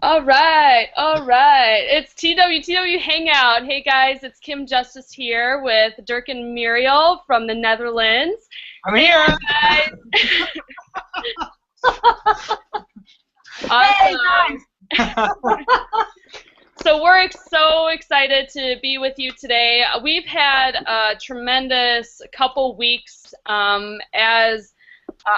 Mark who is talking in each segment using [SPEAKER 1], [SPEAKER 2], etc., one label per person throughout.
[SPEAKER 1] All right, all right. It's TWTW Hangout. Hey guys, it's Kim Justice here with Dirk and Muriel from the Netherlands.
[SPEAKER 2] I'm
[SPEAKER 1] Hey
[SPEAKER 2] here.
[SPEAKER 1] guys.
[SPEAKER 2] Hey
[SPEAKER 1] Awesome.
[SPEAKER 2] guys.
[SPEAKER 1] So we're so excited to be with you today. We've had a tremendous couple weeks as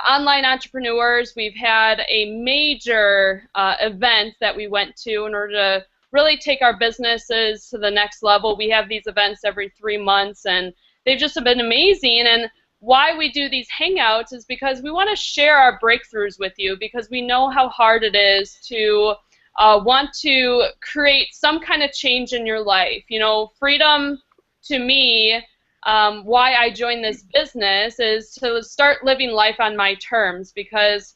[SPEAKER 1] online entrepreneurs. We've had a major event that we went to in order to really take our businesses to the next level. We have these events every 3 months, and they've just been amazing. And why we do these hangouts is because we want to share our breakthroughs with you, because we know how hard it is to want to create some kind of change in your life. You know, freedom to me, why I joined this business is to start living life on my terms, because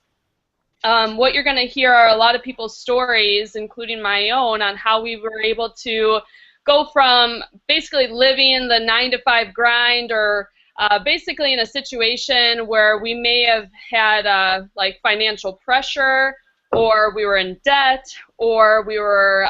[SPEAKER 1] what you're going to hear are a lot of people's stories, including my own, on how we were able to go from basically living the 9-to-5 grind, or basically in a situation where we may have had like financial pressure, or we were in debt, or we were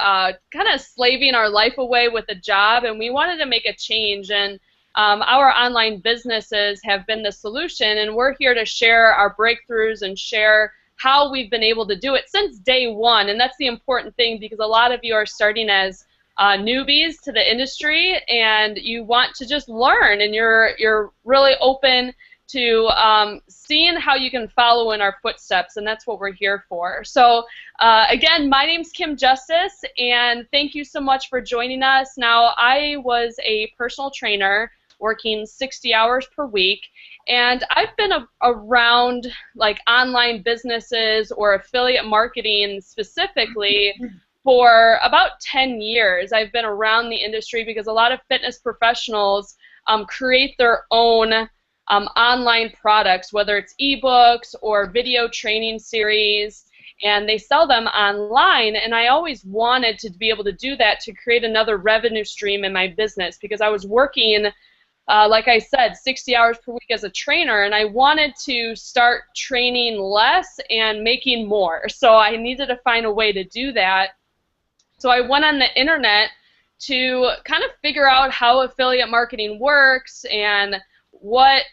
[SPEAKER 1] kind of slaving our life away with a job, and we wanted to make a change. And our online businesses have been the solution, and we're here to share our breakthroughs and share how we've been able to do it since day one. And that's the important thing, because a lot of you are starting as newbies to the industry, and you want to just learn, and you're really open to seeing how you can follow in our footsteps, and that's what we're here for. So again, my name's Kim Justice, and thank you so much for joining us. Now, I was a personal trainer working 60 hours per week, and I've been around like online businesses or affiliate marketing specifically for about 10 years. I've been around the industry because a lot of fitness professionals create their own online products, whether it's ebooks or video training series, and they sell them online. And I always wanted to be able to do that to create another revenue stream in my business, because I was working, like I said, 60 hours per week as a trainer, and I wanted to start training less and making more. So I needed to find a way to do that. So I went on the internet to kind of figure out how affiliate marketing works, and what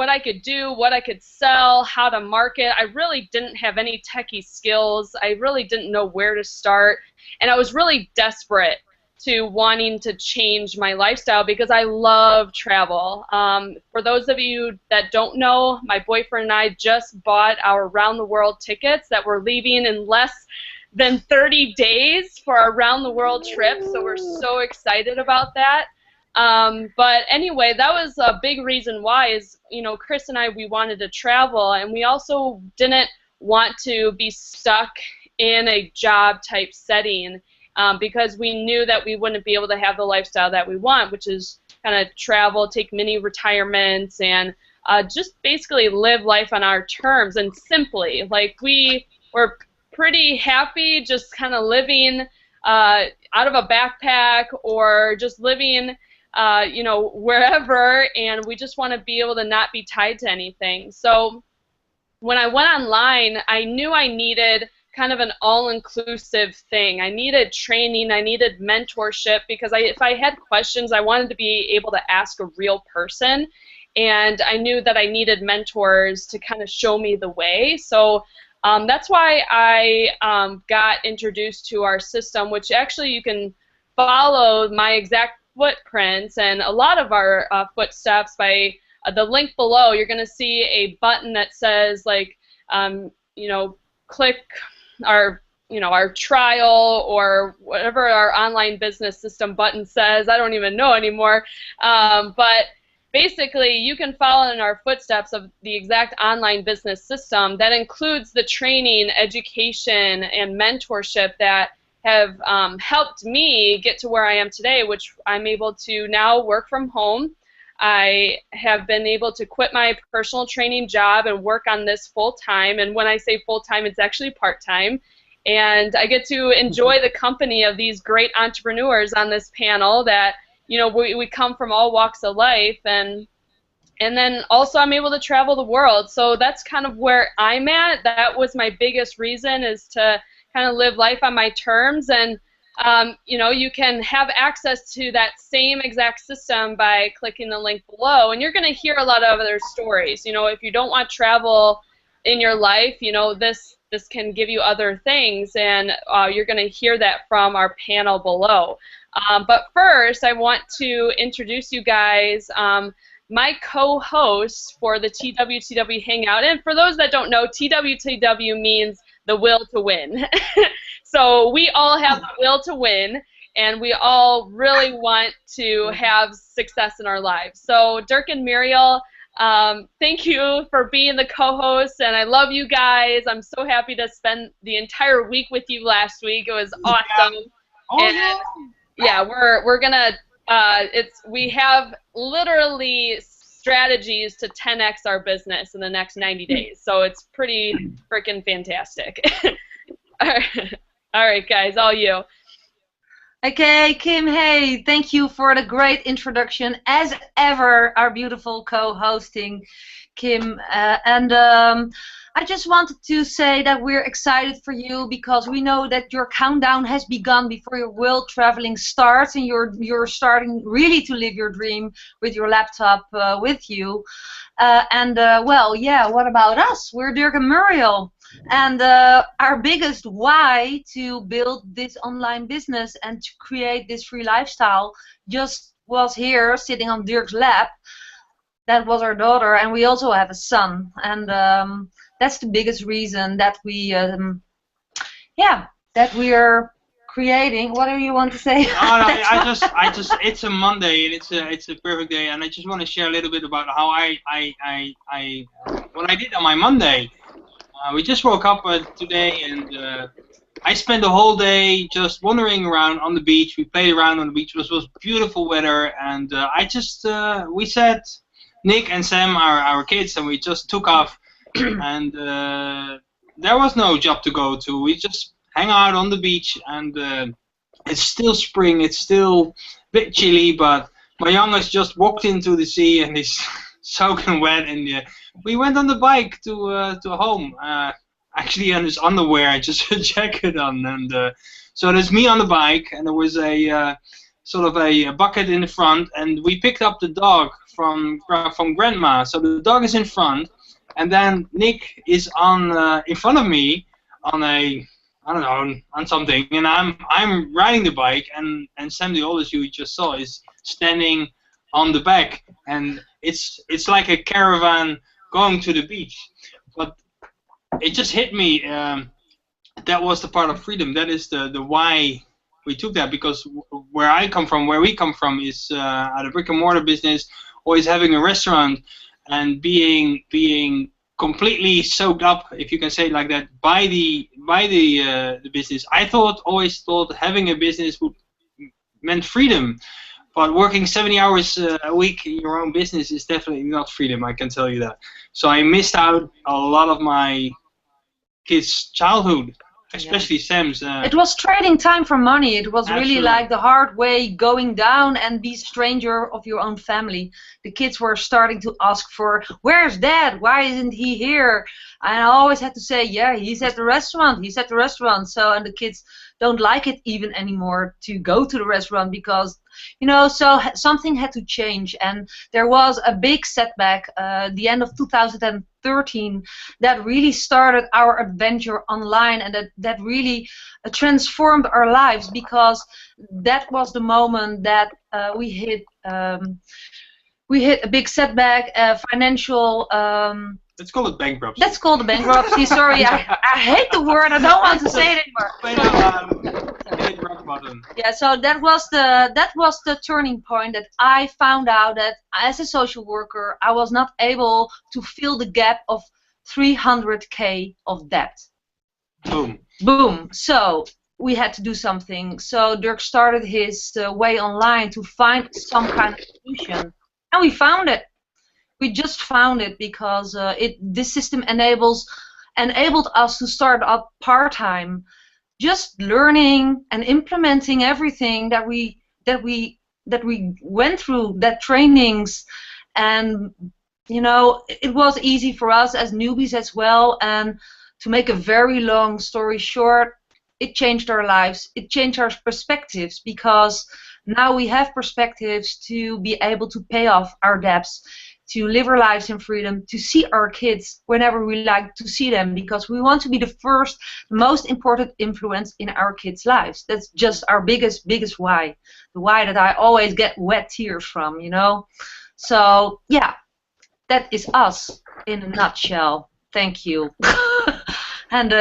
[SPEAKER 1] I could do, what I could sell, how to market. I really didn't have any techie skills. I really didn't know where to start, and I was really desperate to wanting to change my lifestyle, because I love travel. For those of you that don't know, my boyfriend and I just bought our around the world tickets that we're leaving in less than 30 days for our around the world trip, so we're so excited about that. But anyway, that was a big reason why is, you know, Chris and I, we wanted to travel, and we also didn't want to be stuck in a job type setting, because we knew that we wouldn't be able to have the lifestyle that we want, which is kind of travel, take mini retirements, and just basically live life on our terms. And simply, like, we were pretty happy just kind of living out of a backpack, or just living you know, wherever, and we just want to be able to not be tied to anything. So when I went online, I knew I needed kind of an all-inclusive thing. I needed training, I needed mentorship, because if I had questions, I wanted to be able to ask a real person, and I knew that I needed mentors to kind of show me the way. So that's why I got introduced to our system, which actually you can follow my exact footprints and a lot of our footsteps by the link below. You're going to see a button that says, like, you know, click our, you know, our trial, or whatever our online business system button says. I don't even know anymore. But basically, you can follow in our footsteps of the exact online business system that includes the training, education, and mentorship that have helped me get to where I am today, which I'm able to now work from home. I have been able to quit my personal training job and work on this full-time, and when I say full-time, it's actually part-time. And I get to enjoy the company of these great entrepreneurs on this panel that, you know, we come from all walks of life, and then also I'm able to travel the world. So that's kind of where I'm at. That was my biggest reason, is to kind of live life on my terms, and you know, you can have access to that same exact system by clicking the link below, and you're going to hear a lot of other stories. You know, if you don't want travel in your life, you know, this can give you other things, and you're going to hear that from our panel below. But first, I want to introduce you guys my co-hosts for the TWTW Hangout. And for those that don't know, TWTW means the will to win. So we all have the will to win, and we all really want to have success in our lives. So Dirk and Muriel, thank you for being the co-hosts, and I love you guys. I'm so happy to spend the entire week with you last week. It was awesome. And yeah, we're gonna we have literally strategies to 10x our business in the next 90 days. So it's pretty freaking fantastic. All right, guys, all you.
[SPEAKER 2] Okay, Kim, hey, thank you for the great introduction. As ever, our beautiful co-hosting, Kim. I just wanted to say that we're excited for you because we know that your countdown has begun before your world traveling starts, and you're starting really to live your dream with your laptop with you. Well, yeah, what about us? We're Dirk and Muriel. And our biggest why to build this online business and to create this free lifestyle just was here sitting on Dirk's lap. That was our daughter, and we also have a son. And that's the biggest reason that we, that we are creating. What do you want to say?
[SPEAKER 3] I just, it's a Monday and it's a perfect day, and I just want to share a little bit about how what I did on my Monday. We just woke up today, and I spent the whole day just wandering around on the beach. We played around on the beach. It was beautiful weather, and we said, Nick and Sam, our kids, and we just took off. And there was no job to go to. We just hang out on the beach, and it's still spring. It's still a bit chilly, but my youngest just walked into the sea and he's soaking wet. And we went on the bike to home. Actually, in his underwear, just a jacket on, and so there's me on the bike, and there was a sort of a bucket in the front, and we picked up the dog from Grandma. So the dog is in front. And then Nick is on in front of me on I don't know, on something, and I'm riding the bike, and Sam, the oldest you just saw, is standing on the back, and it's like a caravan going to the beach. But it just hit me. That was the part of freedom. That is the why we took that, because where we come from, is at a brick and mortar business, always having a restaurant. And being completely soaked up, if you can say it like that, by the business. I always thought having a business meant freedom, but working 70 hours a week in your own business is definitely not freedom. I can tell you that. So I missed out a lot of my kids' childhood. Especially Sam's.
[SPEAKER 2] It was trading time for money. It was
[SPEAKER 3] Absolutely.
[SPEAKER 2] really like the hard way going down and be stranger of your own family. The kids were starting to ask for, where's Dad? Why isn't he here? And I always had to say, yeah, he's at the restaurant. He's at the restaurant. So, and the kids don't like it even anymore to go to the restaurant because, you know, so something had to change. And there was a big setback the end of 2013 that really started our adventure online, and that really transformed our lives, because that was the moment that we hit a big setback, financial.
[SPEAKER 3] Let's call it bankruptcy.
[SPEAKER 2] Let's call it bankruptcy. Sorry, I hate the word. I don't want to say it anymore.
[SPEAKER 3] Hit rock bottom.
[SPEAKER 2] Yeah, so that was the turning point, that I found out that as a social worker, I was not able to fill the gap of 300K of debt.
[SPEAKER 3] Boom.
[SPEAKER 2] Boom. So we had to do something. So Dirk started his way online to find some kind of solution, and we found it. We just found it because this system enabled us to start up part-time, just learning and implementing everything that we went through, that trainings, and you know, it was easy for us as newbies as well. And to make a very long story short, it changed our lives. It changed our perspectives, because now we have perspectives to be able to pay off our debts, to live our lives in freedom, to see our kids whenever we like to see them, because we want to be the first, most important influence in our kids' lives. That's just our biggest why. The why that I always get wet tears from, you know? So, yeah, that is us in a nutshell. Thank you. And,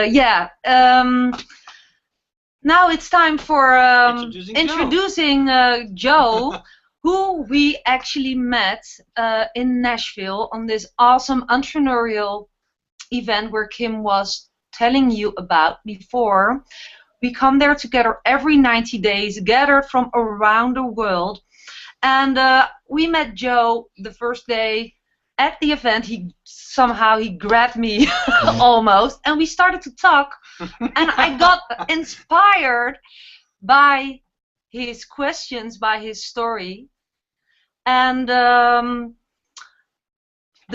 [SPEAKER 2] now it's time for introducing Joe, who we actually met in Nashville on this awesome entrepreneurial event where Kim was telling you about before. We come there together every 90 days, gathered from around the world. And we met Joe the first day at the event. He grabbed me almost, and we started to talk. And I got inspired by his questions, by his story. And the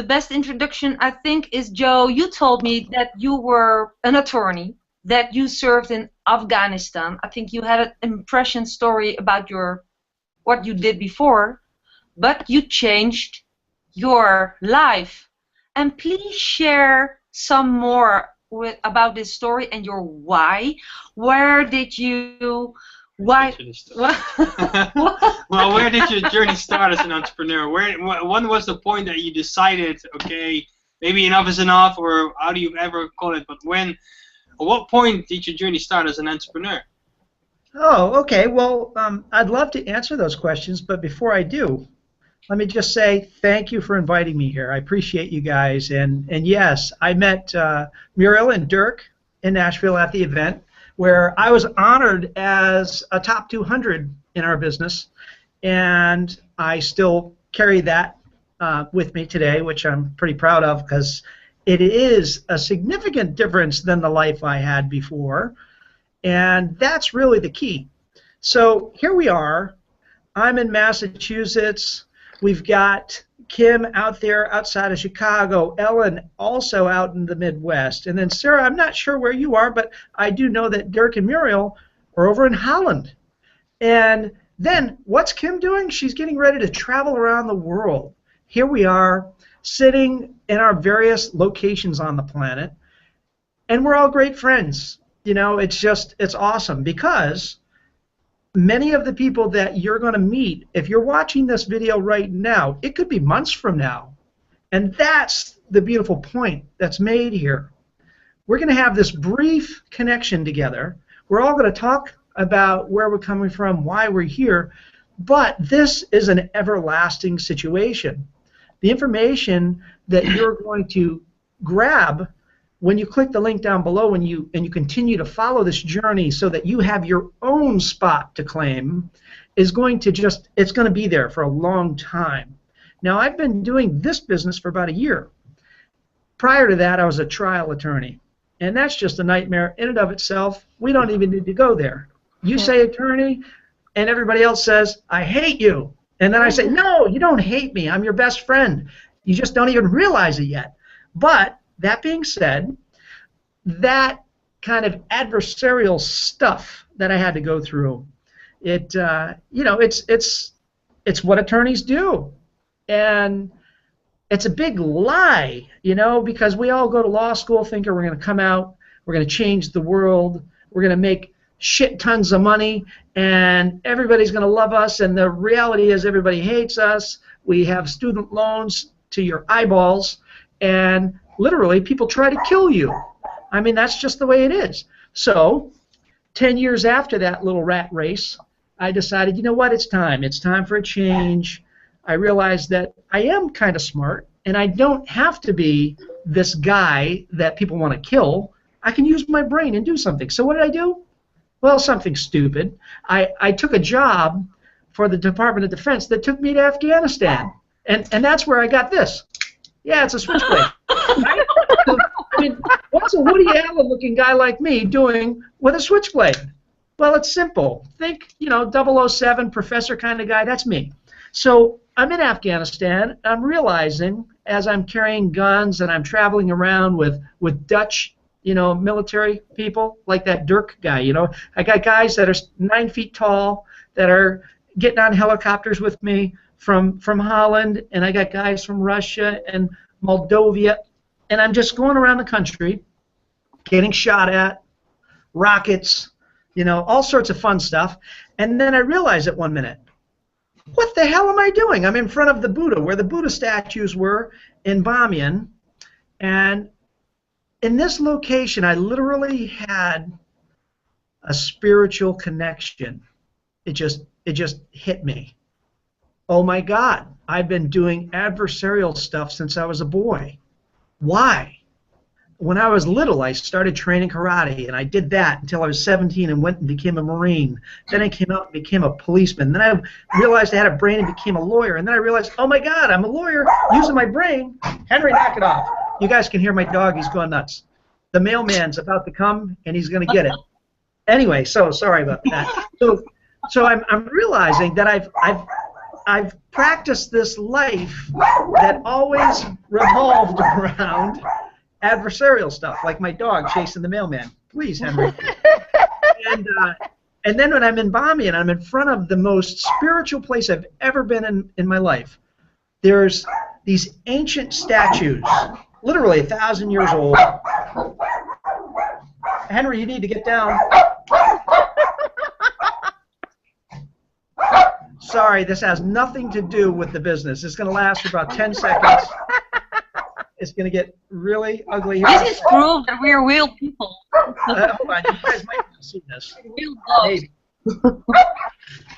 [SPEAKER 2] best introduction, I think, is, Joe, you told me that you were an attorney, that you served in Afghanistan. I think you had an impression story about what you did before, but you changed your life. And please share some more about this story and your why. Where did you... Why?
[SPEAKER 3] Well, where did your journey start as an entrepreneur? When was the point that you decided, okay, maybe enough is enough, or how do you ever call it? But at what point did your journey start as an entrepreneur?
[SPEAKER 4] Oh, okay. Well, I'd love to answer those questions, but before I do, let me just say thank you for inviting me here. I appreciate you guys, and yes, I met Muriel and Dirk in Nashville at the event, where I was honored as a top 200 in our business, and I still carry that with me today, which I'm pretty proud of, because it is a significant difference than the life I had before, and that's really the key. So here we are. I'm in Massachusetts. We've got Kim out there outside of Chicago, Ellen also out in the Midwest, and then Sarah, I'm not sure where you are, but I do know that Dirk and Muriel are over in Holland. And then what's Kim doing? She's getting ready to travel around the world. Here we are sitting in our various locations on the planet, and we're all great friends. You know, it's awesome, because many of the people that you're going to meet, if you're watching this video right now, it could be months from now. And that's the beautiful point that's made here. We're going to have this brief connection together. We're all going to talk about where we're coming from, why we're here, but this is an everlasting situation. The information that you're going to grab when you click the link down below and you continue to follow this journey so that you have your own spot to claim is going to it's going to be there for a long time. Now, I've been doing this business for about a year. Prior to that, I was a trial attorney, and that's just a nightmare in and of itself. We don't even need to go there. You say attorney, and everybody else says, I hate you. And then I say, no, you don't hate me. I'm your best friend. You just don't even realize it yet. But that being said, that kind of adversarial stuff that I had to go through, it's what attorneys do, and it's a big lie, because we all go to law school thinking we're going to come out, we're going to change the world, we're going to make shit tons of money, and everybody's going to love us, and the reality is everybody hates us. We have student loans to your eyeballs, and literally, people try to kill you. I mean, that's just the way it is. So, 10 years after that little rat race, I decided, you know what, it's time. It's time for a change. I realized that I am kind of smart, and I don't have to be this guy that people want to kill. I can use my brain and do something. So what did I do? Well, something stupid. I took a job for the Department of Defense that took me to Afghanistan. And that's where I got this. Yeah, it's a switchblade. I mean, what's a Woody Allen-looking guy like me doing with a switchblade? Well, it's simple. Think, 007 professor kind of guy. That's me. So I'm in Afghanistan. I'm realizing as I'm carrying guns and I'm traveling around with Dutch, military people, like that Dirk guy. I got guys that are 9 feet tall that are getting on helicopters with me from Holland, and I got guys from Russia and Moldova, and I'm just going around the country, getting shot at, rockets, all sorts of fun stuff. And then I realized at one minute, what the hell am I doing? I'm in front of the Buddha, where the Buddha statues were in Bamiyan, and in this location, I literally had a spiritual connection. It just hit me. Oh my God, I've been doing adversarial stuff since I was a boy. Why? When I was little, I started training karate, and I did that until I was 17 and went and became a Marine. Then I came out and became a policeman. Then I realized I had a brain and became a lawyer. And then I realized, oh my God, I'm a lawyer using my brain. Henry, knock it off. You guys can hear my dog. He's going nuts. The mailman's about to come, and he's going to get it. Anyway, so sorry about that. So I'm realizing that I've practiced this life that always revolved around adversarial stuff, like my dog chasing the mailman. Please, Henry. And then when I'm in Bamiyan, I'm in front of the most spiritual place I've ever been in my life. There's these ancient statues, literally 1,000 years old. Henry, you need to get down. Sorry, this has nothing to do with the business. It's going to last for about 10 seconds. It's going to get really ugly here.
[SPEAKER 2] This is proof that we are real people.
[SPEAKER 4] Hold on, you guys might have seen this.
[SPEAKER 2] Real dogs.
[SPEAKER 4] Maybe.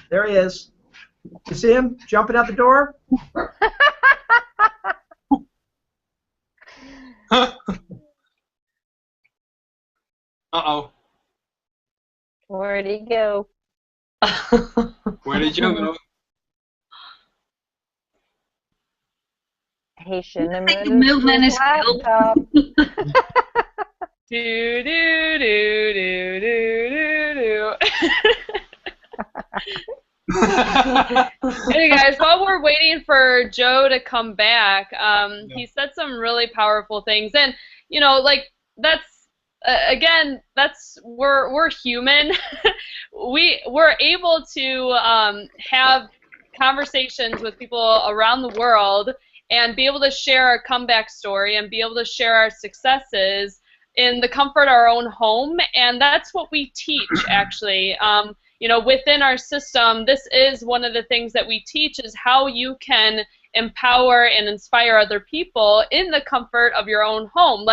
[SPEAKER 4] There he is. You see him jumping out the door?
[SPEAKER 3] Uh-oh.
[SPEAKER 5] Where'd he go?
[SPEAKER 3] Where did you go?
[SPEAKER 5] He shouldn't have
[SPEAKER 2] think the
[SPEAKER 5] moved
[SPEAKER 2] milkman
[SPEAKER 5] his
[SPEAKER 2] is killed.
[SPEAKER 5] laptop.
[SPEAKER 1] Do do do do do do do. Hey guys, while we're waiting for Joe to come back, he said some really powerful things, and that's again, we're human. we're able to have conversations with people around the world and be able to share our comeback story and be able to share our successes in the comfort of our own home, and that's what we teach actually. Within our system, this is one of the things that we teach, is how you can empower and inspire other people in the comfort of your own home.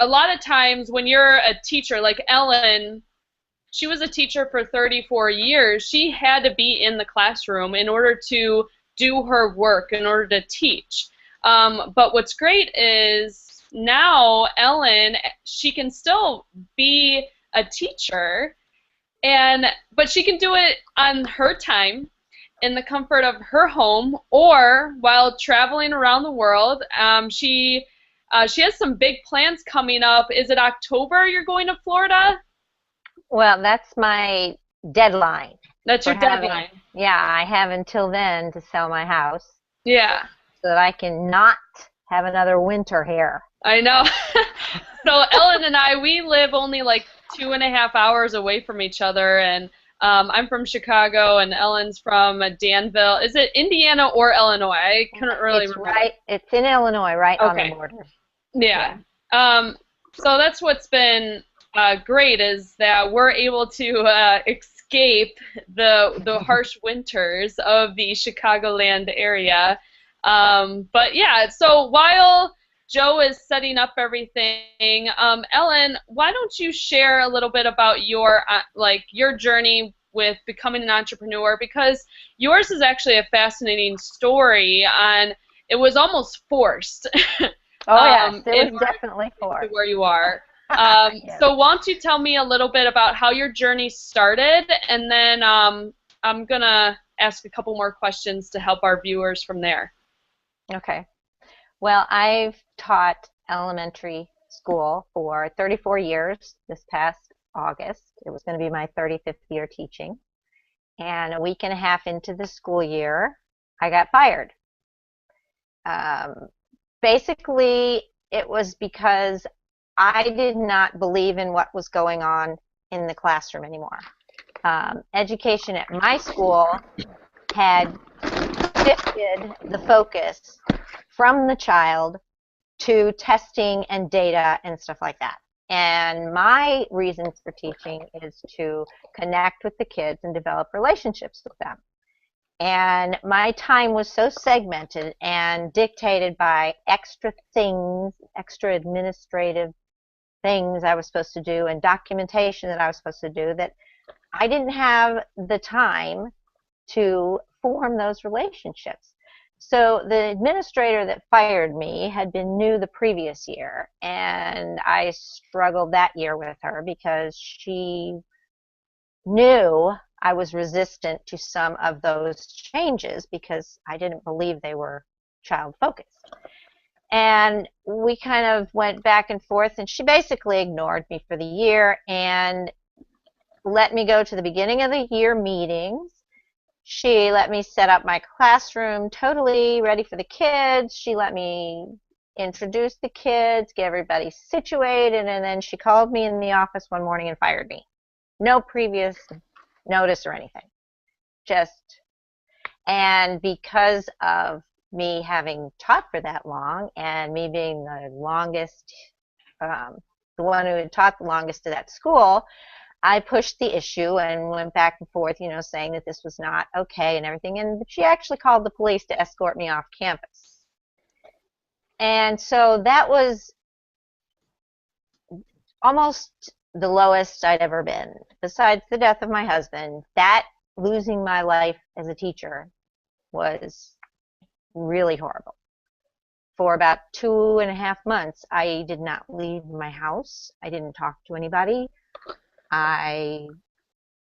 [SPEAKER 1] A lot of times when you're a teacher, like Ellen, she was a teacher for 34 years. She had to be in the classroom in order to do her work, in order to teach. But what's great is now Ellen, she can still be a teacher, but she can do it on her time, in the comfort of her home, or while traveling around the world. She has some big plans coming up. Is it October you're going to Florida?
[SPEAKER 5] Well, that's my deadline.
[SPEAKER 1] That's your deadline.
[SPEAKER 5] Yeah, I have until then to sell my house.
[SPEAKER 1] Yeah.
[SPEAKER 5] So that I can not have another winter here.
[SPEAKER 1] I know. So Ellen and I, we live only like 2.5 hours away from each other, and I'm from Chicago, and Ellen's from Danville. Is it Indiana or Illinois? I couldn't really remember.
[SPEAKER 5] It's in Illinois, right on
[SPEAKER 1] Okay.
[SPEAKER 5] the border.
[SPEAKER 1] Yeah. So that's what's been great, is that we're able to escape the harsh winters of the Chicagoland area. But yeah, so while Joe is setting up everything, Ellen, why don't you share a little bit about your journey with becoming an entrepreneur, because yours is actually a fascinating story, and it was almost forced.
[SPEAKER 5] Oh yes, it was definitely forced.
[SPEAKER 1] Where you are.
[SPEAKER 5] Yes.
[SPEAKER 1] So why don't you tell me a little bit about how your journey started, and then I'm going to ask a couple more questions to help our viewers from there.
[SPEAKER 5] Okay. Well, I've taught elementary school for 34 years. This past August, it was going to be my 35th year teaching. And a week and a half into the school year, I got fired. Basically, it was because I did not believe in what was going on in the classroom anymore. Education at my school had shifted the focus from the child to testing and data and stuff like that. And my reasons for teaching is to connect with the kids and develop relationships with them. And my time was so segmented and dictated by extra things, extra administrative things I was supposed to do and documentation that I was supposed to do, that I didn't have the time to form those relationships. So the administrator that fired me had been new the previous year, and I struggled that year with her because she knew I was resistant to some of those changes because I didn't believe they were child focused. And we kind of went back and forth, and she basically ignored me for the year and let me go to the beginning of the year meetings. She let me set up my classroom totally ready for the kids. She let me introduce the kids, get everybody situated, and then she called me in the office one morning and fired me. No previous notice or anything. And because of me having taught for that long and me being the longest, the one who had taught the longest at that school, I pushed the issue and went back and forth, saying that this was not okay and everything. And she actually called the police to escort me off campus. And so that was almost the lowest I'd ever been. Besides the death of my husband, that losing my life as a teacher was really horrible. For about 2.5 months, I did not leave my house. I didn't talk to anybody. I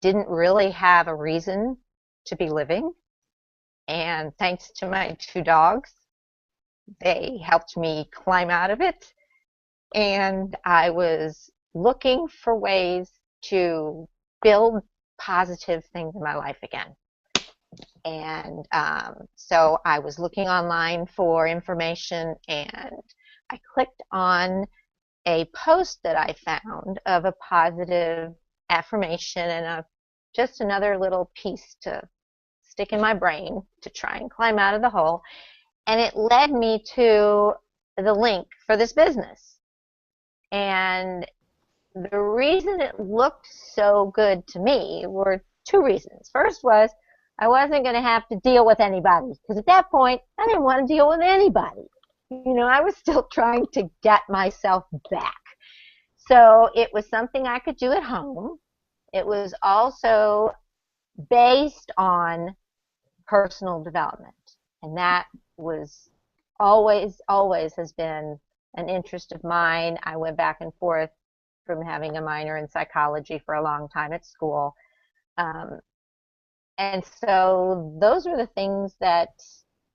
[SPEAKER 5] didn't really have a reason to be living, and thanks to my 2 dogs, they helped me climb out of it, and I was looking for ways to build positive things in my life again. And so I was looking online for information, and I clicked on a post that I found of a positive affirmation and just another little piece to stick in my brain to try and climb out of the hole. And it led me to the link for this business. And the reason it looked so good to me were 2 reasons. First was I wasn't going to have to deal with anybody, because at that point I didn't want to deal with anybody. I was still trying to get myself back. So it was something I could do at home. It was also based on personal development. And that was always has been an interest of mine. I went back and forth from having a minor in psychology for a long time at school. And so those were the things that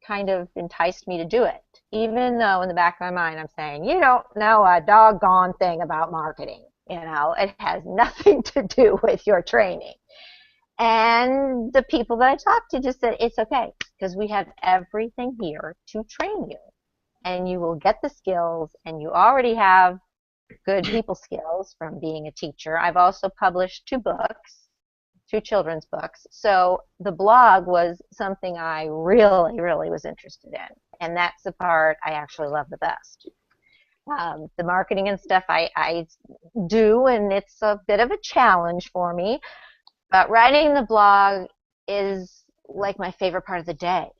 [SPEAKER 5] kind of enticed me to do it, even though in the back of my mind I'm saying, you don't know a doggone thing about marketing. It has nothing to do with your training. And the people that I talked to just said, it's okay, because we have everything here to train you. And you will get the skills, and you already have good people skills from being a teacher. I've also published 2 books. 2 children's books. So the blog was something I really, really was interested in. And that's the part I actually love the best. The marketing and stuff I do, and it's a bit of a challenge for me. But writing the blog is like my favorite part of the day.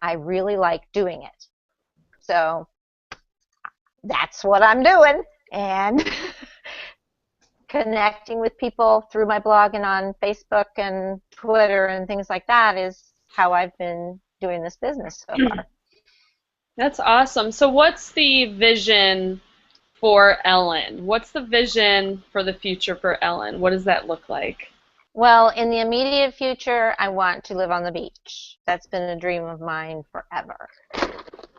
[SPEAKER 5] I really like doing it. So that's what I'm doing. And connecting with people through my blog and on Facebook and Twitter and things like that is how I've been doing this business so far.
[SPEAKER 1] That's awesome. So what's the vision for Ellen? What's the vision for the future for Ellen? What does that look like?
[SPEAKER 5] Well, in the immediate future, I want to live on the beach. That's been a dream of mine forever.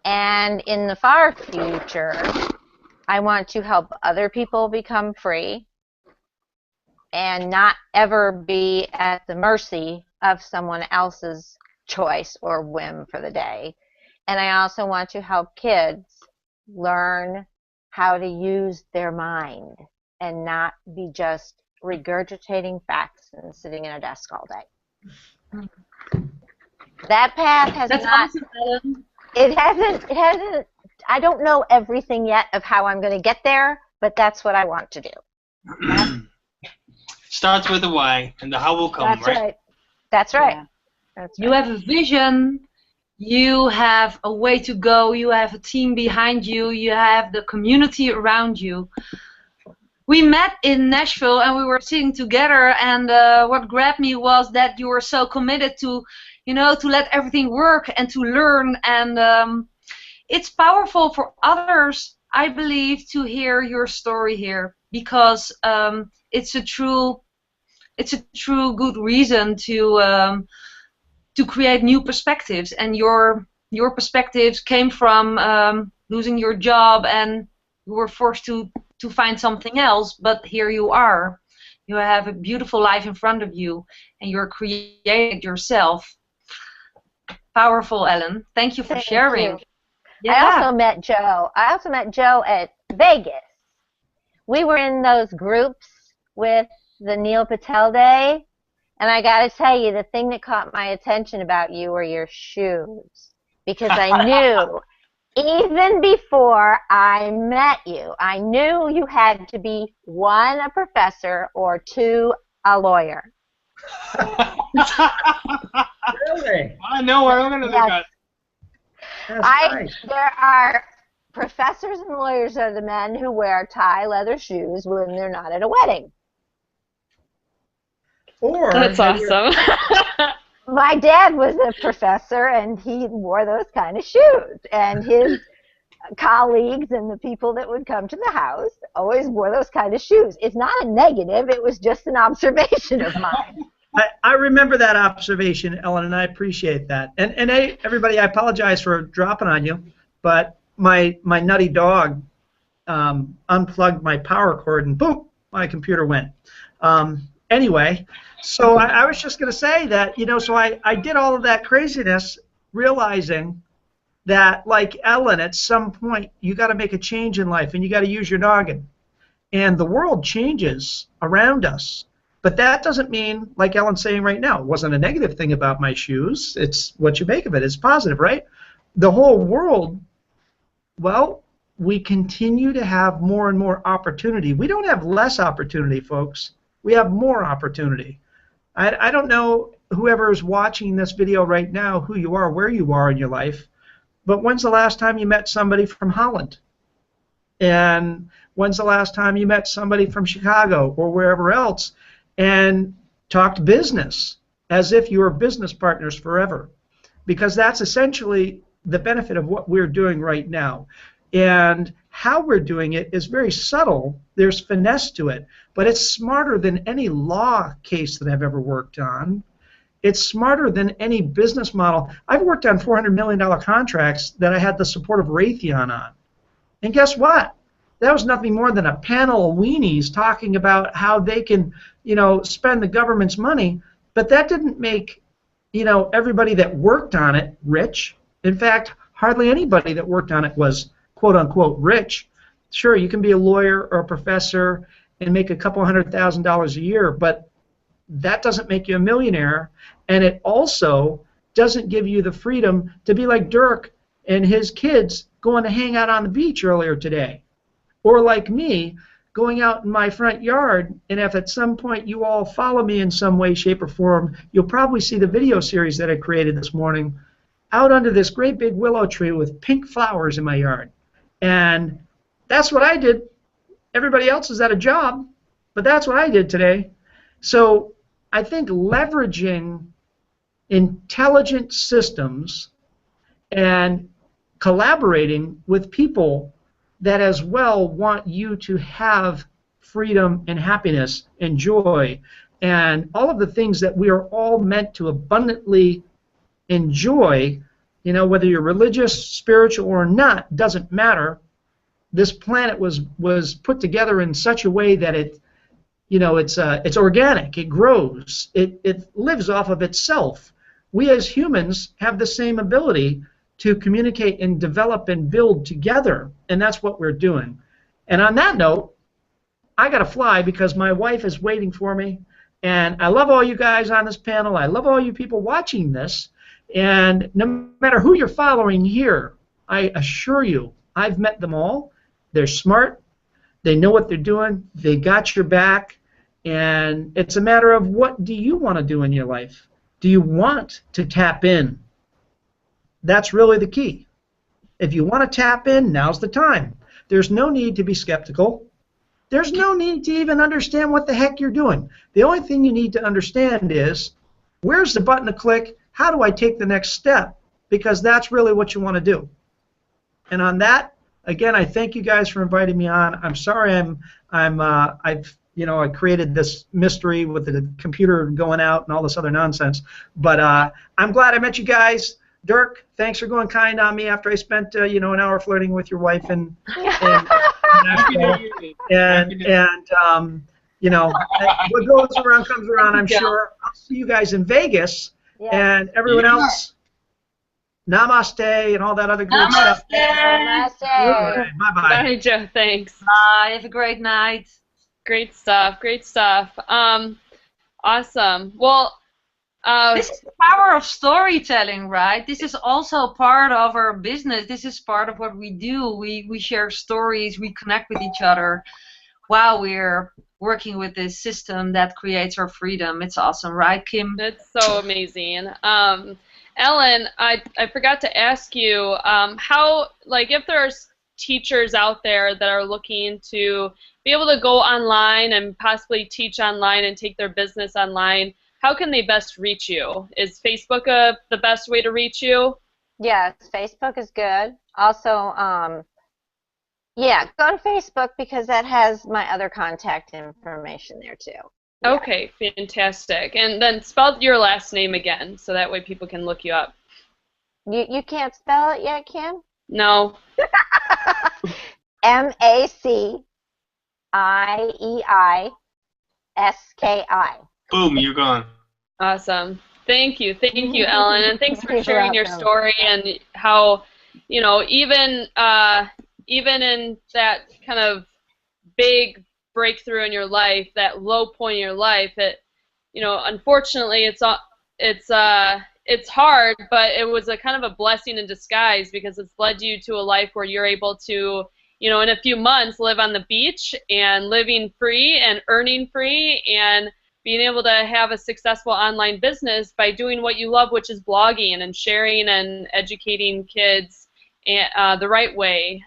[SPEAKER 5] And in the far future, I want to help other people become free and not ever be at the mercy of someone else's choice or whim for the day. And I also want to help kids learn how to use their mind and not be just regurgitating facts and sitting in a desk all day. That path has
[SPEAKER 2] That's
[SPEAKER 5] not,
[SPEAKER 2] awesome, Ellen.
[SPEAKER 5] it hasn't, I don't know everything yet of how I'm going to get there, but that's what I want to do.
[SPEAKER 3] Starts with the why, and the how will come,
[SPEAKER 5] That's right. That's right.
[SPEAKER 2] Yeah.
[SPEAKER 5] That's
[SPEAKER 2] You
[SPEAKER 5] right.
[SPEAKER 2] have a vision, you have a way to go, you have a team behind you, you have the community around you. We met in Nashville and we were sitting together, and what grabbed me was that you were so committed to, to let everything work and to learn, and it's powerful for others, I believe, to hear your story here, because it's a true good reason to create new perspectives, and your perspectives came from losing your job, and you were forced to find something else, but here you are. You have a beautiful life in front of you, and you're creating it yourself. Powerful, Ellen. Thank you for
[SPEAKER 5] Thank
[SPEAKER 2] sharing.
[SPEAKER 5] you.
[SPEAKER 2] Yeah.
[SPEAKER 5] I also met Joe at Vegas. We were in those groups with the Neil Patel Day, and I got to tell you, the thing that caught my attention about you were your shoes, because I knew, even before I met you, I knew you had to be, 1, a professor, or 2, a lawyer.
[SPEAKER 4] Really?
[SPEAKER 3] I know where I'm going to look at.
[SPEAKER 4] That's nice.
[SPEAKER 5] There are professors and lawyers are the men who wear tie leather shoes when they're not at a wedding.
[SPEAKER 4] Or
[SPEAKER 1] That's awesome.
[SPEAKER 5] My dad was a professor, and he wore those kind of shoes, and his colleagues and the people that would come to the house always wore those kind of shoes. It's not a negative, it was just an observation of mine.
[SPEAKER 4] I remember that observation, Ellen, and I appreciate that. And hey, everybody, I apologize for dropping on you, but my nutty dog unplugged my power cord, and boom, my computer went. Anyway, so I was just going to say that, so I did all of that craziness realizing that, like Ellen, at some point you got to make a change in life, and you got to use your noggin. And the world changes around us. But that doesn't mean, like Ellen's saying right now, it wasn't a negative thing about my shoes. It's what you make of it. It's positive, right? The whole world, well, we continue to have more and more opportunity. We don't have less opportunity, folks. We have more opportunity. I don't know whoever is watching this video right now, who you are, where you are in your life, but when's the last time you met somebody from Holland? And when's the last time you met somebody from Chicago or wherever else and talked business as if you were business partners forever? Because that's essentially the benefit of what we're doing right now. And how we're doing it is very subtle. There's finesse to it, but it's smarter than any law case that I've ever worked on. It's smarter than any business model. I've worked on $400 million contracts that I had the support of Raytheon on. And guess what? That was nothing more than a panel of weenies talking about how they can, spend the government's money. But that didn't make, everybody that worked on it rich. In fact, hardly anybody that worked on it was quote-unquote rich. Sure, you can be a lawyer or a professor and make a couple $100,000 a year, but that doesn't make you a millionaire, and it also doesn't give you the freedom to be like Dirk and his kids going to hang out on the beach earlier today, or like me going out in my front yard. And if at some point you all follow me in some way, shape, or form, you'll probably see the video series that I created this morning out under this great big willow tree with pink flowers in my yard. And that's what I did. Everybody else is at a job, but that's what I did today. So I think leveraging intelligent systems and collaborating with people that as well want you to have freedom and happiness and joy and all of the things that we are all meant to abundantly enjoy, whether you're religious, spiritual, or not, doesn't matter. This planet was put together in such a way that it's organic, it grows, it lives off of itself. We as humans have the same ability to communicate and develop and build together, and that's what we're doing. And on that note, I got to fly because my wife is waiting for me. And I love all you guys on this panel. I love all you people watching this. And no matter who you're following here, I assure you, I've met them all. They're smart. They know what they're doing. They got your back. And it's a matter of what do you want to do in your life? Do you want to tap in? That's really the key. If you want to tap in, now's the time. There's no need to be skeptical. There's no need to even understand what the heck you're doing. The only thing you need to understand is, where's the button to click? How do I take the next step? Because that's really what you want to do. And on that, again, I thank you guys for inviting me on. I'm sorry I created this mystery with the computer going out and all this other nonsense. But I'm glad I met you guys. Dirk, thanks for going kind on me after I spent an hour flirting with your wife and what goes around comes around. I'm sure. I'll see you guys in Vegas, and everyone else. Namaste and all that other good stuff.
[SPEAKER 5] Namaste.
[SPEAKER 4] Right, bye-bye.
[SPEAKER 1] Bye, Joe. Thanks.
[SPEAKER 2] Bye. Have a great night.
[SPEAKER 1] Great stuff. Great stuff. Awesome. Well,
[SPEAKER 2] this is the power of storytelling, right? This is also part of our business. This is part of what we do. We share stories. We connect with each other while we're working with this system that creates our freedom. It's awesome, right, Kim?
[SPEAKER 1] It's so amazing. Ellen, I forgot to ask you how, if there's teachers out there that are looking to be able to go online and possibly teach online and take their business online, how can they best reach you? Is Facebook the best way to reach you?
[SPEAKER 5] Yes, Facebook is good. Also, go to Facebook because that has my other contact information there too. Yeah.
[SPEAKER 1] Okay, fantastic. And then spell your last name again, so that way people can look you up.
[SPEAKER 5] You can't spell it yet, Kim?
[SPEAKER 1] No.
[SPEAKER 5] Macieiski.
[SPEAKER 3] Boom, you're gone.
[SPEAKER 1] Awesome. Thank you, Ellen, and thanks for sharing your story and how, even in that kind of big breakthrough in your life, that low point in your life, unfortunately, it's hard, but it was a kind of a blessing in disguise because it's led you to a life where you're able to, in a few months, live on the beach and living free and earning free and being able to have a successful online business by doing what you love, which is blogging and sharing and educating kids the right way.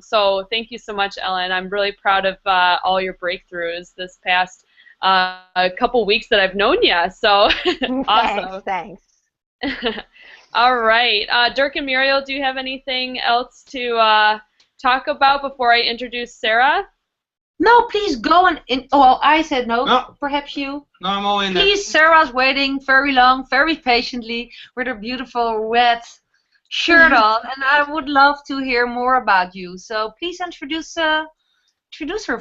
[SPEAKER 1] So thank you so much, Ellen. I'm really proud of all your breakthroughs this past couple weeks that I've known you. So awesome.
[SPEAKER 5] Thanks.
[SPEAKER 1] All right. Dirk and Muriel, do you have anything else to talk about before I introduce Sarah?
[SPEAKER 2] No, please go well, I said no.
[SPEAKER 3] No.
[SPEAKER 2] Perhaps you.
[SPEAKER 3] No, I'm all in there.
[SPEAKER 2] Please, Sarah's waiting very long, very patiently, with her beautiful red shirt on, and I would love to hear more about you. So please introduce her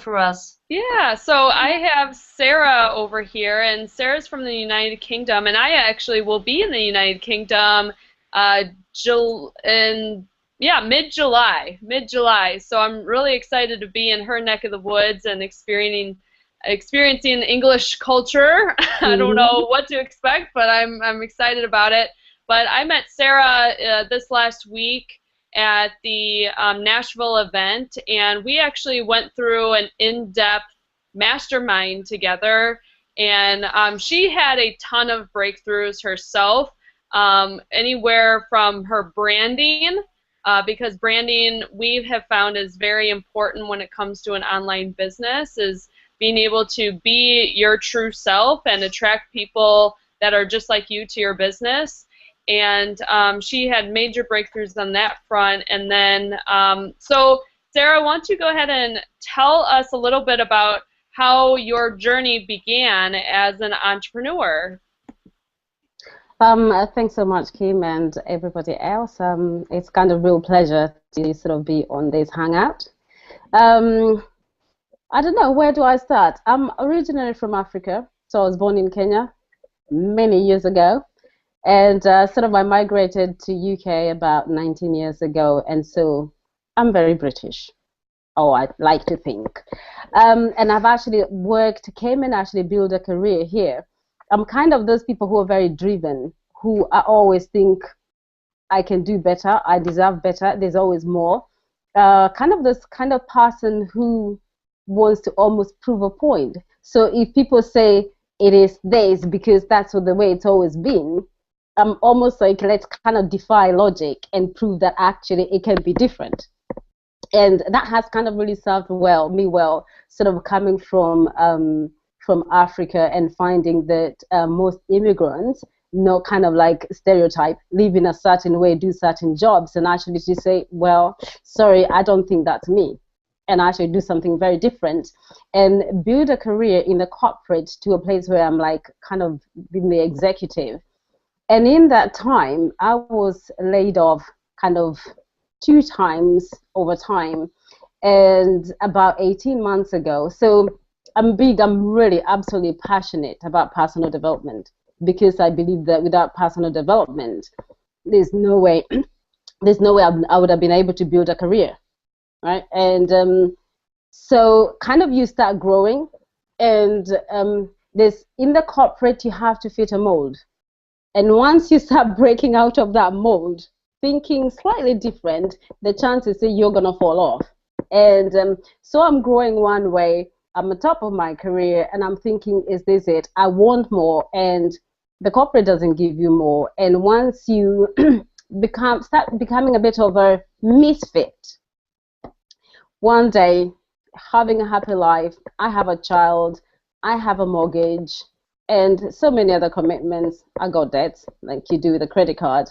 [SPEAKER 2] for us.
[SPEAKER 1] Yeah, so I have Sarah over here, and Sarah's from the United Kingdom, and I actually will be in the United Kingdom mid-July. So I'm really excited to be in her neck of the woods and experiencing English culture. I don't know what to expect, but I'm excited about it. But I met Sarah this last week at the Nashville event, and we actually went through an in-depth mastermind together, and she had a ton of breakthroughs herself, anywhere from her branding, because branding we have found is very important when it comes to an online business, is being able to be your true self and attract people that are just like you to your business. And she had major breakthroughs on that front. And then, so Sarah, why don't you go ahead and tell us a little bit about how your journey began as an entrepreneur?
[SPEAKER 6] Thanks so much, Kim, and everybody else. It's kind of a real pleasure to sort of be on this Hangout. I don't know, where do I start? I'm originally from Africa, so I was born in Kenya many years ago. And sort of I migrated to UK about 19 years ago, and so I'm very British. or I like to think. And I've actually came and actually built a career here. I'm kind of those people who are very driven, who I always think I can do better, I deserve better, there's always more. Kind of this kind of person who wants to almost prove a point. So if people say it is this because that's the way it's always been, I'm almost like, let's kind of defy logic and prove that actually it can be different. And that has kind of really served me well, sort of coming from Africa and finding that most immigrants, kind of like stereotype, live in a certain way, do certain jobs, and actually to say, well, sorry, I don't think that's me, and actually do something very different and build a career in the corporate to a place where I'm like kind of being the executive. And in that time, I was laid off kind of 2 times over time, and about 18 months ago. So I'm really absolutely passionate about personal development, because I believe that without personal development, there's no way I would have been able to build a career, right? And so kind of you start growing, and there's in the corporate you have to fit a mold. And once you start breaking out of that mold, thinking slightly different, the chances are you're going to fall off. And so I'm growing one way, I'm on top of my career, and I'm thinking, is this it? I want more, and the corporate doesn't give you more. And once you start becoming a bit of a misfit, one day, having a happy life, I have a child, I have a mortgage, and so many other commitments. I got debts, like you do with a credit card.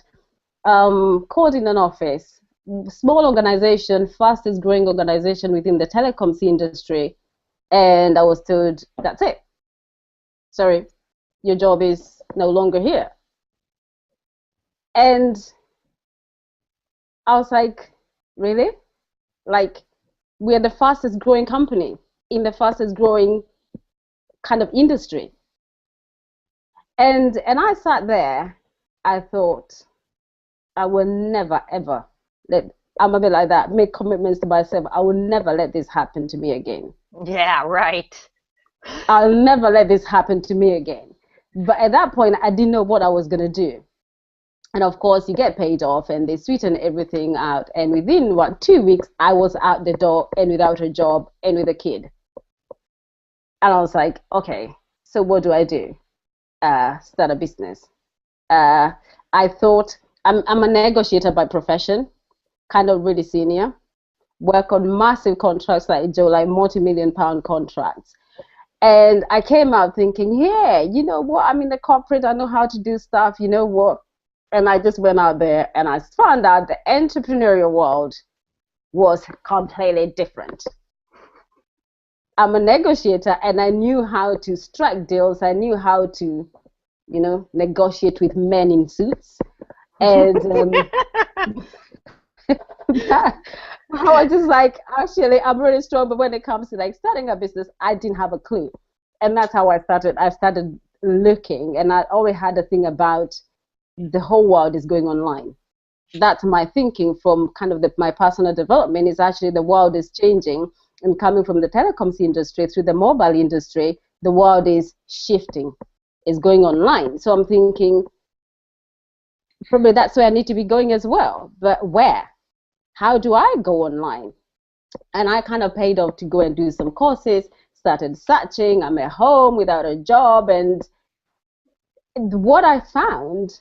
[SPEAKER 6] Called in an office, small organization, fastest growing organization within the telecoms industry, and I was told, that's it. Sorry, your job is no longer here. And I was like, really? Like, we're the fastest growing company in the fastest growing kind of industry. And I sat there, I thought, I will never, ever I'm a bit like that, make commitments to myself. I will never let this happen to me again.
[SPEAKER 5] Yeah, right.
[SPEAKER 6] I'll never let this happen to me again. But at that point, I didn't know what I was going to do. And of course, you get paid off and they sweeten everything out. And within, 2 weeks, I was out the door and without a job and with a kid. And I was like, okay, so what do I do? Start a business. I thought, I'm a negotiator by profession, kind of really senior, work on massive contracts like Joe, like multi-million-pound contracts. And I came out thinking, yeah, you know what, I'm in the corporate, I know how to do stuff, you know what? And I just went out there and I found out the entrepreneurial world was completely different. I'm a negotiator and I knew how to strike deals. I knew how to, negotiate with men in suits. And I was just like, actually, I'm really strong, but when it comes to like starting a business, I didn't have a clue. And that's how I started. I started looking, and I always had a thing about the whole world is going online. That's my thinking from kind of my personal development is actually the world is changing, and coming from the telecoms industry through the mobile industry, the world is shifting, is going online. So I'm thinking, probably that's where I need to be going as well. But where? How do I go online? And I kind of paid off to go and do some courses, started searching. I'm at home without a job. And what I found,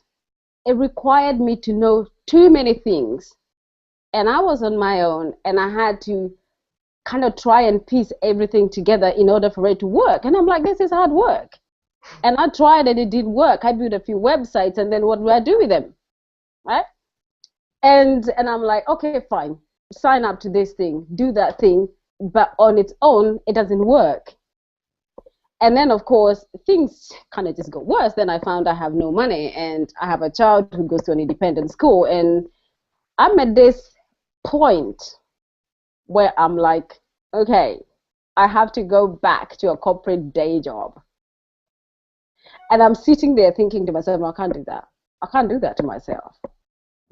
[SPEAKER 6] it required me to know too many things. And I was on my own, and I had to kind of try and piece everything together in order for it to work. And I'm like, this is hard work. And I tried and it didn't work. I built a few websites, and then what do I do with them? Right? And I'm like, okay, fine. Sign up to this thing, do that thing, but on its own, it doesn't work. And then, of course, things kind of just got worse. Then I found I have no money, and I have a child who goes to an independent school. And I'm at this point where I'm like, okay, I have to go back to a corporate day job. And I'm sitting there thinking to myself, I can't do that. I can't do that to myself.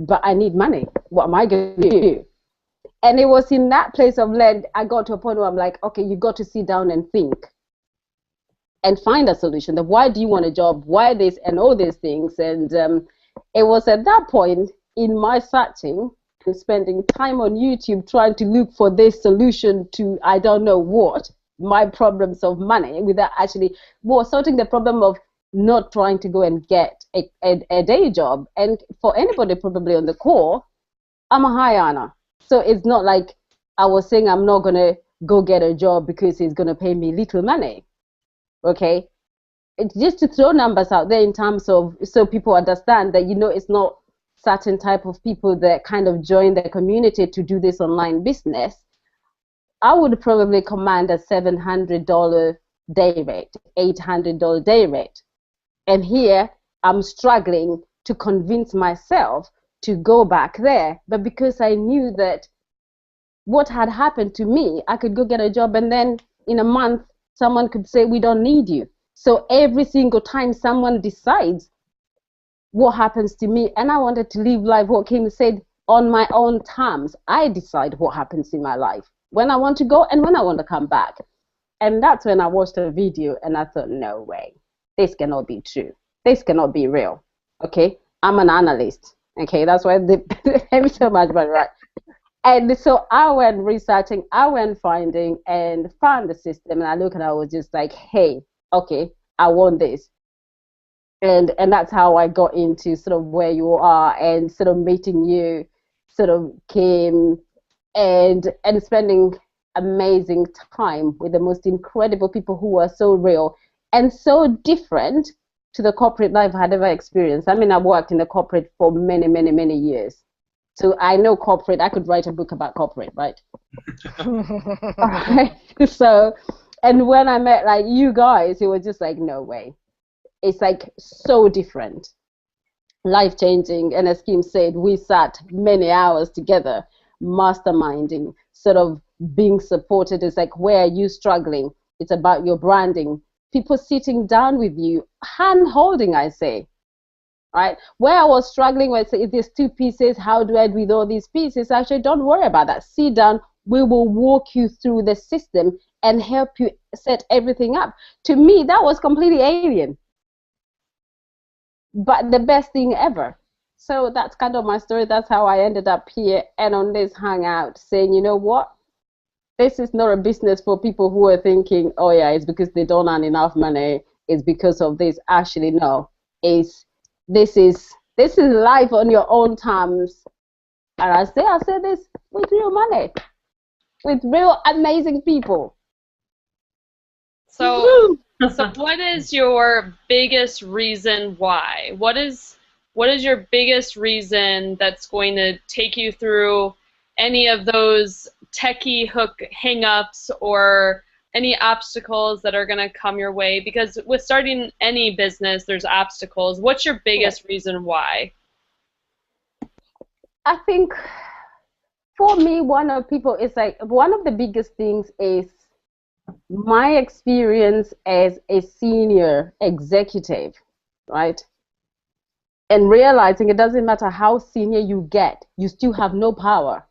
[SPEAKER 6] But I need money. What am I going to do? And it was in that place of learn, I got to a point where I'm like, okay, you got to sit down and think and find a solution. That why do you want a job? Why this and all these things? And it was at that point in my searching and spending time on YouTube trying to look for this solution to I don't know what, my problems of money, without actually sorting the problem of not trying to go and get a day job. And for anybody probably on the call, I'm a high earner. So it's not like I was saying I'm not going to go get a job because it's going to pay me little money. Okay? It's just to throw numbers out there in terms of so people understand that, it's not certain type of people that kind of join the community to do this online business. I would probably command a $700 day rate, $800 day rate. And here I'm struggling to convince myself to go back there. But because I knew that what had happened to me, I could go get a job and then in a month, someone could say, we don't need you. So every single time someone decides what happens to me, and I wanted to live life, what Kim said, on my own terms. I decide what happens in my life, when I want to go and when I want to come back. And that's when I watched a video and I thought, no way, this cannot be true. This cannot be real. Okay, I'm an analyst. Okay, that's why they pay me so much money, right? And so I went researching, I went finding and found the system, and I looked and I was just like, hey, okay, I want this. And that's how I got into sort of where you are and sort of meeting you, sort of Kim, and spending amazing time with the most incredible people who are so real and so different to the corporate life I had ever experienced. I mean, I worked in the corporate for many, many, many years. So I know corporate. I could write a book about corporate, right? So, and when I met like you guys, it was just like, no way. It's like so different, life-changing. And as Kim said, we sat many hours together, masterminding, sort of being supported. It's like, where are you struggling? It's about your branding. People sitting down with you, hand-holding, I say. Right? Where I was struggling with, if there's two pieces, how do I do with all these pieces? Actually, don't worry about that. Sit down. We will walk you through the system and help you set everything up. To me, that was completely alien, but the best thing ever. So that's kind of my story. That's how I ended up here and on this Hangout, saying, you know what? This is not a business for people who are thinking, oh yeah, it's because they don't earn enough money. It's because of this. Actually, no. This is life on your own terms. And I say this with real money, with real amazing people.
[SPEAKER 1] So what is your biggest reason why? What is your biggest reason that's going to take you through any of those techie hook hang-ups or any obstacles that are going to come your way? Because with starting any business, there's obstacles. What's your biggest reason why?
[SPEAKER 6] I think for me, one of the biggest things is my experience as a senior executive, right? And realizing it doesn't matter how senior you get, you still have no power.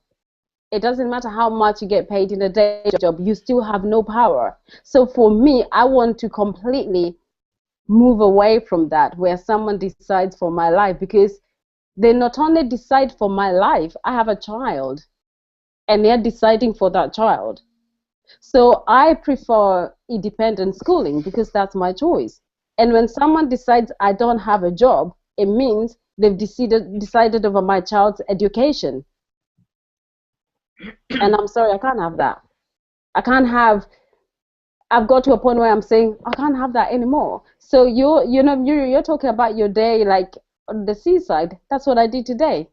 [SPEAKER 6] It doesn't matter how much you get paid in a day job, you still have no power. So for me, I want to completely move away from that, where someone decides for my life, because they not only decide for my life, I have a child, and they're deciding for that child. So I prefer independent schooling because that's my choice. And when someone decides I don't have a job, it means they've decided over my child's education. And I'm sorry, I can't have that. I've got to a point where I'm saying I can't have that anymore. So you're talking about your day like on the seaside. That's what I did today.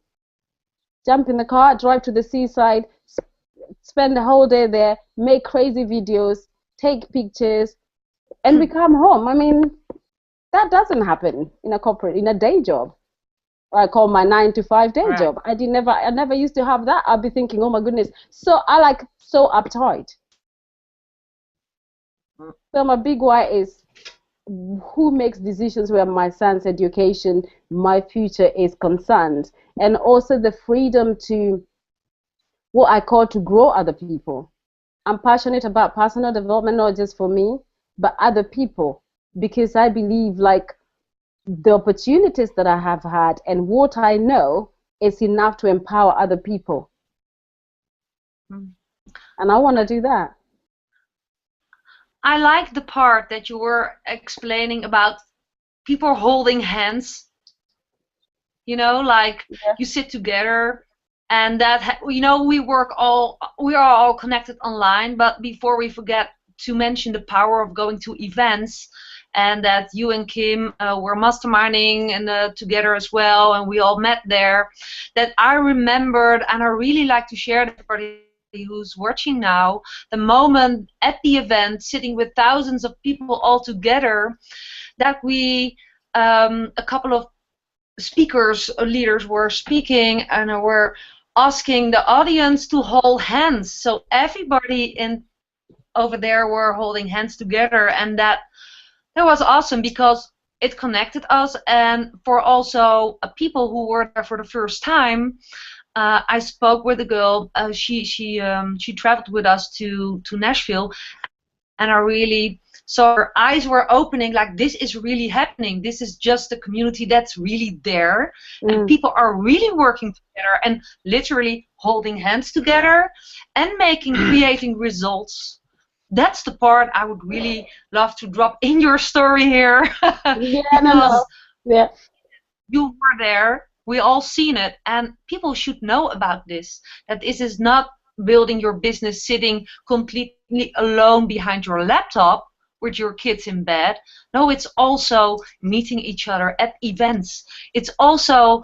[SPEAKER 6] Jump in the car, drive to the seaside, spend the whole day there, make crazy videos, take pictures, and we come home. I mean, that doesn't happen in a day job. I call my 9-to-5 day job. I never used to have that. I'd be thinking, oh my goodness. So so uptight. So my big why is who makes decisions where my son's education, my future is concerned, and also the freedom to what I call to grow other people. I'm passionate about personal development, not just for me, but other people, because I believe like the opportunities that I have had and what I know is enough to empower other people. And I want to do that.
[SPEAKER 2] I like the part that you were explaining about people holding hands. You know, like you sit together, and that you know we are all connected online. But before we forget to mention the power of going to events, and that you and Kim were masterminding and together as well, and we all met there. That I remembered, and I really like to share with everybody who's watching now, the moment at the event, sitting with thousands of people all together, that we a couple of speakers, leaders were speaking and were asking the audience to hold hands. So everybody over there were holding hands together, and that was awesome because it connected us. And for also people who were there for the first time, I spoke with a girl. She traveled with us to Nashville, and I really saw her eyes were opening, like this is really happening. This is just a community that's really there, and people are really working together and literally holding hands together and creating results. That's the part I would really love to drop in your story here.
[SPEAKER 6] Yeah.
[SPEAKER 2] You were there. We all seen it, and people should know about this. That this is not building your business sitting completely alone behind your laptop with your kids in bed. No, it's also meeting each other at events. It's also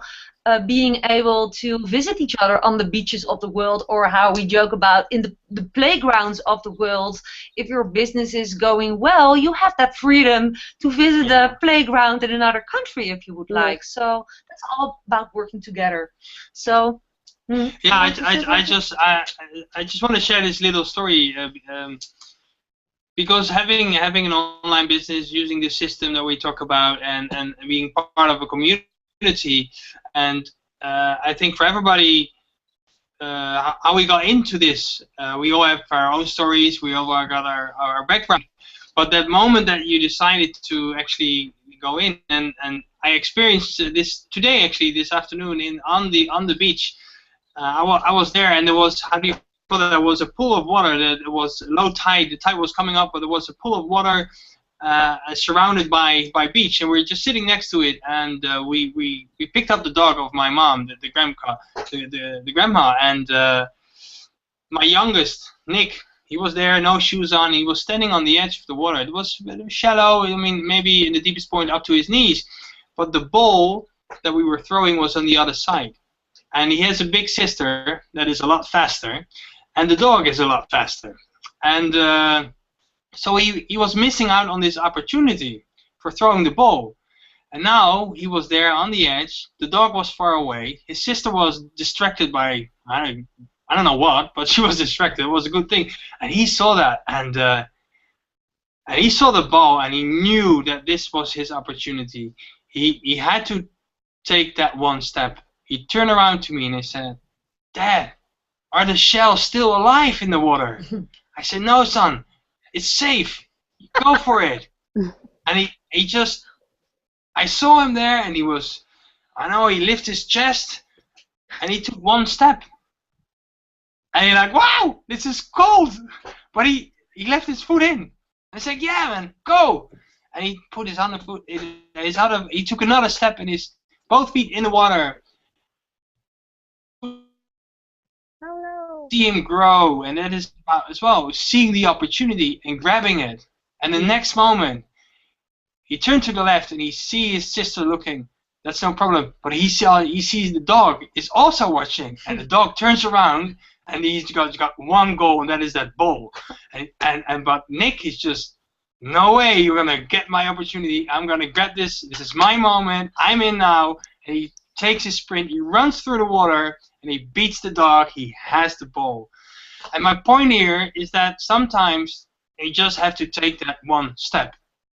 [SPEAKER 2] being able to visit each other on the beaches of the world, or how we joke about in the playgrounds of the world. If your business is going well, you have that freedom to visit a playground in another country if you would like. So that's all about working together. So
[SPEAKER 3] I just want to share this little story because having an online business, using the system that we talk about, and being part of a community, and I think for everybody, how we got into this, we all have our own stories, we all got our background, but that moment that you decided to actually go in, and I experienced this today, actually this afternoon on the beach. I was there, and there was, how do you call it, there was a pool of water. There was low tide. The tide was coming up, but there was a pool of water surrounded by beach, and we were just sitting next to it. And we picked up the dog of my mom, the grandma, and my youngest, Nick. He was there, no shoes on. He was standing on the edge of the water. It was shallow. I mean, maybe in the deepest point up to his knees, but the ball that we were throwing was on the other side. And he has a big sister that is a lot faster, and the dog is a lot faster. And so he was missing out on this opportunity for throwing the ball. And now he was there on the edge. The dog was far away. His sister was distracted by, I don't know what, but she was distracted. It was a good thing. And he saw that, and he saw the ball, and he knew that this was his opportunity. He had to take that one step. He turned around to me and he said, "Dad, are the shells still alive in the water?" I said, "No, son, it's safe. Go for it." And he just, I saw him there, and he lifted his chest, and he took one step. And he's like, "Wow, this is cold." But he left his foot in. I said, "Yeah, man, go." And he put his other foot in, he took another step, and his both feet in the water. See him grow, and that is as well seeing the opportunity and grabbing it. And the next moment, he turned to the left and he sees his sister looking. That's no problem. But he sees the dog is also watching, and the dog turns around and he's got one goal, and that is that ball. And but Nick is just, no way, you're gonna get my opportunity. I'm gonna grab this. This is my moment. I'm in now. And he takes his sprint. He runs through the water. And he beats the dog. He has the ball. And my point here is that sometimes you just have to take that one step.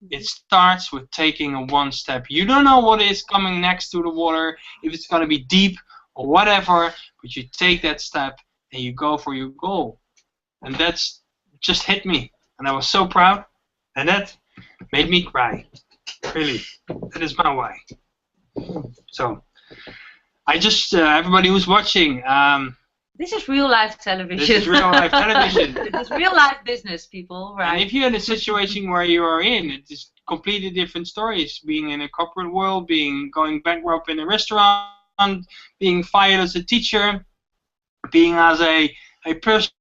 [SPEAKER 3] It starts with taking a one step. You don't know what is coming next to the water, if it's going to be deep or whatever, but you take that step and you go for your goal. And that's just hit me, and I was so proud, and that made me cry. Really, that is my why. So, I just everybody who's watching.
[SPEAKER 2] This is real life television.
[SPEAKER 3] This is real life television.
[SPEAKER 2] This is real life business, people, right?
[SPEAKER 3] And if you're in a situation where you are in, it's completely different stories. Being in a corporate world, going bankrupt in a restaurant, being fired as a teacher, being as a person,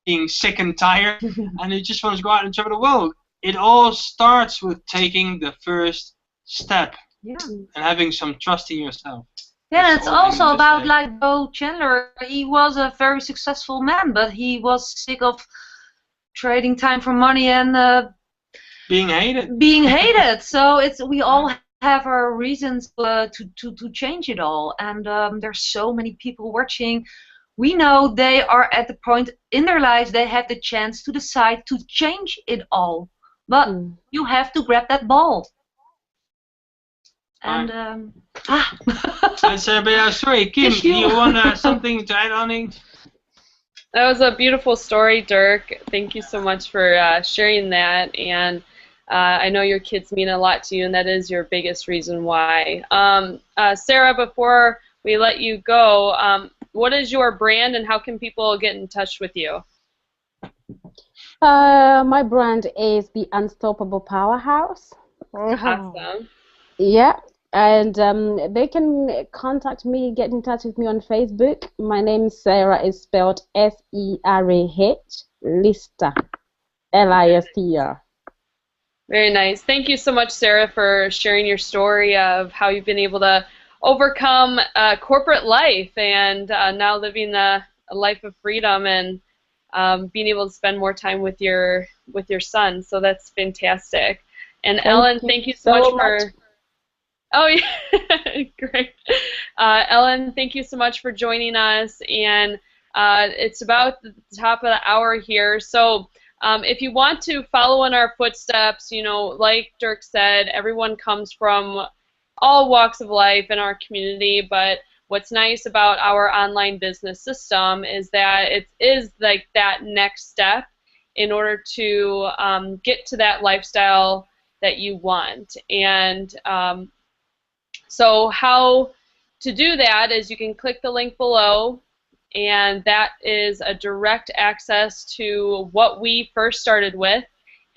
[SPEAKER 3] being sick and tired, and you just want to go out and travel the world. It all starts with taking the first step and having some trust in yourself.
[SPEAKER 2] Yeah, it's also about like Bo Chandler. He was a very successful man, but he was sick of trading time for money and
[SPEAKER 3] being hated.
[SPEAKER 2] So we all have our reasons to change it all, and there's so many people watching. We know they are at the point in their lives they have the chance to decide to change it all, but you have to grab that ball. And
[SPEAKER 3] sorry, Kim, do you want something to add on it?
[SPEAKER 1] That was a beautiful story, Dirk. Thank you so much for sharing that. And I know your kids mean a lot to you, and that is your biggest reason why. Sarah, before we let you go, what is your brand, and how can people get in touch with you?
[SPEAKER 6] My brand is the Unstoppable Powerhouse.
[SPEAKER 1] Awesome.
[SPEAKER 6] Yeah, and they can contact me, get in touch with me on Facebook. My name Sarah is spelled S-E-R-A-H, Lista, L-I-S-T-R.
[SPEAKER 1] Very nice. Thank you so much, Sarah, for sharing your story of how you've been able to overcome corporate life and now living a life of freedom and being able to spend more time with your son. So that's fantastic. And Ellen, thank you so much for. Oh yeah, great. Ellen, thank you so much for joining us. And it's about the top of the hour here. So if you want to follow in our footsteps, like Dirk said, everyone comes from all walks of life in our community, but what's nice about our online business system is that it is like that next step in order to get to that lifestyle that you want. And so how to do that is you can click the link below, and that is a direct access to what we first started with,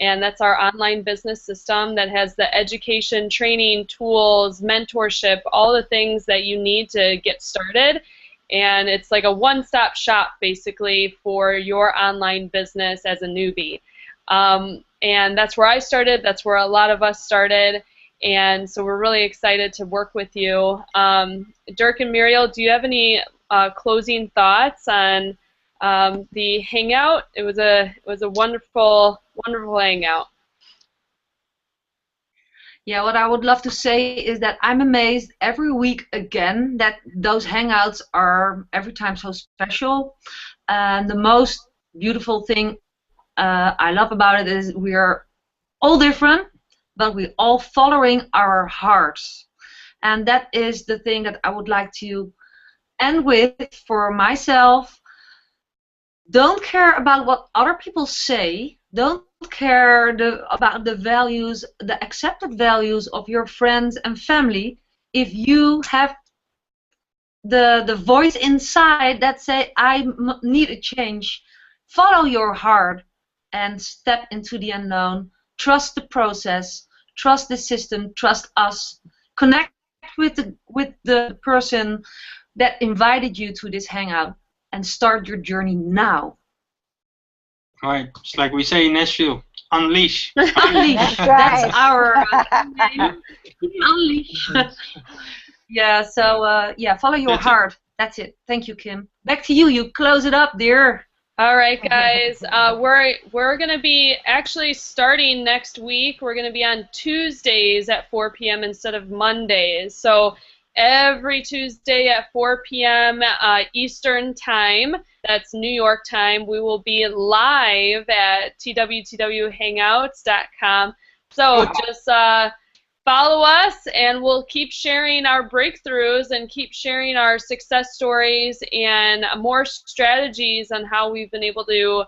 [SPEAKER 1] and that's our online business system that has the education, training, tools, mentorship, all the things that you need to get started. And it's like a one-stop shop, basically, for your online business as a newbie. And that's where I started. That's where a lot of us started. And so we're really excited to work with you. Dirk and Muriel, do you have any closing thoughts on the Hangout? It was a wonderful hangout.
[SPEAKER 2] Yeah, what I would love to say is that I'm amazed every week again that those Hangouts are every time so special. And the most beautiful thing I love about it is we are all different, but we're all following our hearts. And that is the thing that I would like to end with for myself. Don't care about what other people say. Don't care about the values, the accepted values of your friends and family. If you have the voice inside that say, I need a change, follow your heart and step into the unknown. Trust the process. Trust the system. Trust us. Connect with the person that invited you to this hangout and start your journey now.
[SPEAKER 3] Right, it's like we say in Nashville, unleash.
[SPEAKER 2] Unleash. That's our name. Unleash. Yeah. So yeah, follow your heart. That's it. Thank you, Kim. Back to you. You close it up, dear.
[SPEAKER 1] All right, guys. We're going to be actually starting next week. We're going to be on Tuesdays at 4 p.m. instead of Mondays. So every Tuesday at 4 p.m. Eastern Time, that's New York time, we will be live at TWTWHangouts.com. So just follow us, and we'll keep sharing our breakthroughs and keep sharing our success stories and more strategies on how we've been able to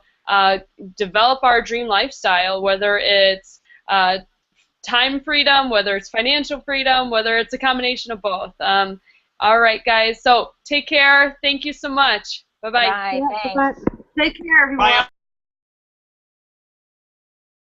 [SPEAKER 1] develop our dream lifestyle, whether it's time freedom, whether it's financial freedom, whether it's a combination of both. All right, guys. So take care. Thank you so much. Bye-bye.
[SPEAKER 5] Bye.
[SPEAKER 6] Yeah,
[SPEAKER 5] Thanks.
[SPEAKER 6] bye-bye.
[SPEAKER 2] Take care, everyone.
[SPEAKER 3] Bye.